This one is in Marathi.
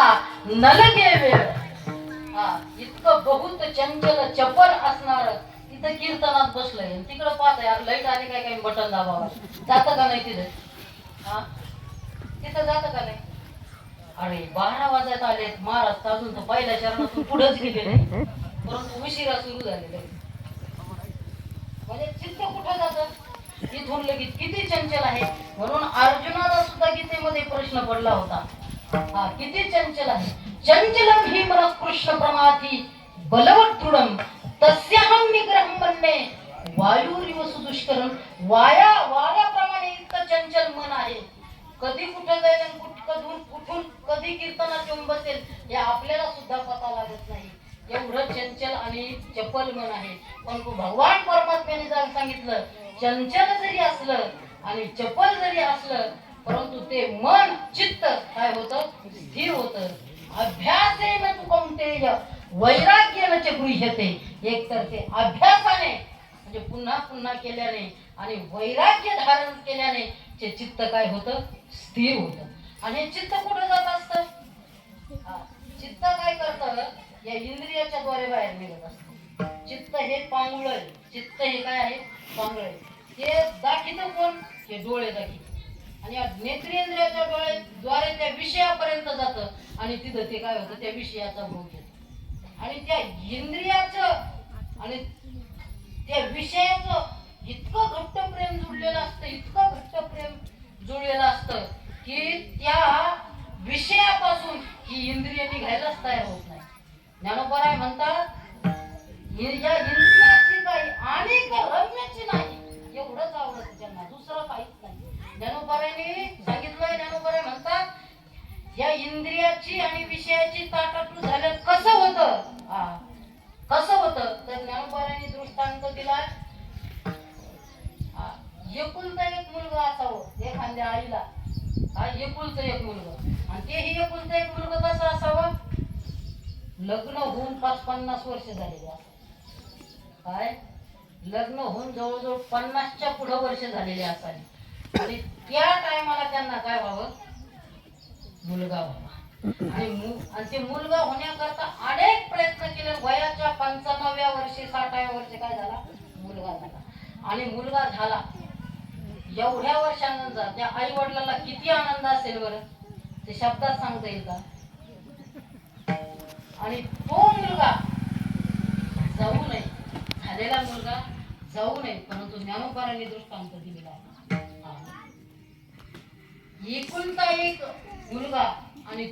आता नलगे वेळ. इतकं बहुत चंचल चपल असणार तिथं कीर्तनात बसलंय, तिकडं पाहत यार लाईट आली काय काही बटन दाबावं जातं का नाही तिथं. तिथं जातं का नाही. अरे 12 वाजत आले महाराज अजून तर पहिल्या चरणातून पुढेच गेले नाही, परंतु उशिरा सुरू झालेले. म्हणजे चित्त कुठं जातं इथून लगेच किती चंचल आहे. म्हणून अर्जुनाला सुद्धा गीतेमध्ये प्रश्न पडला होता, किती चंचल आहे. चंचलम हि मन कृष्ण प्रमाथी बलवत दृढम तस्याहं निग्रहं मन्ये वायुरिव सुदुष्करम. वाऱ्याप्रमाणे इतकं चंचल मन आहे. कधी कुठे जाईल आणि कुठून कधी कीर्तनात येऊन बसेल हे आपल्याला सुद्धा पता लागत नाही. एवढं चंचल आणि चपल मन आहे. पण भगवान परमात्म्याने सांगितलं चंचल जरी असलं आणि चपल जरी असलं परंतु ते मन चित्त काय होतं स्थिर होतं. अभ्यासेन तु कौंतेय वैराग्येन च गृह्यते. एक तर ते अभ्यासाने म्हणजे पुन्हा पुन्हा केल्याने आणि वैराग्य धारण केल्याने ते चित्त काय होतं स्थिर होतं. आणि चित्त कुठं जात असतं. चित्त काय करतं या इंद्रियाच्या द्वारे बाहेर निघत असतं. चित्त हे पांगुळ आहे. चित्त हे काय आहे पांगुळ आहे. ते दाखित कोण हे डोळे दाखित आणि या नेत्रेंद्रियाच्या डोळे द्वारे त्या विषयापर्यंत जातं आणि तिथं ते काय होतं त्या विषयाचा भोग घेतं. आणि त्या इंद्रियाचं आणि त्या विषयाचं इतकं घट्ट प्रेम जुळलेलं असतं, इतकं घट्ट प्रेम जुळलेलं असतं की त्या विषयापासून ही इंद्रिय निघायलाच तयार होत नाही. ज्ञानोबराय म्हणतात या इंद्रियाची काही अनेक रम्याची नाही एवढंच आवडत त्यांना, दुसरं काहीच नाही. ज्ञानोबरायने सांगितलंय. ज्ञानोबराय म्हणतात या इंद्रियाची आणि विषयाची ताटातूट झालं कसं होतं. कसं होतं तर ज्ञानोबरायने दृष्टांत दिला. एकुलता एक मुलगा असावं एखाद्या आईला. एकुलतं एक मुलगा आणि तेही एकुलतं एक मुलगा कसं असावं लग्न होऊन 50 वर्ष झालेले असावे. काय लग्न होऊन जवळजवळ 50च्या पुढे वर्ष झालेले असावे आणि त्या टायमाला त्यांना काय व्हावं मुलगा व्हावा. आणि ते मुलगा होण्याकरता अनेक प्रयत्न केले. वयाच्या 55व्या वर्षी 60व्या वर्षी काय झाला मुलगा झाला. आणि मुलगा झाला एवढ्या वर्षानंतर त्या आई वडिलांना किती आनंद असेल बरं ते शब्दात सांगता येईल का. आणि तो मुलगा जाऊ नये झालेला मुलगा जाऊ नये परंतु ज्ञानोबारांनी दृष्टांत दिलेला आहे. एकुलता एक मुलगा आणि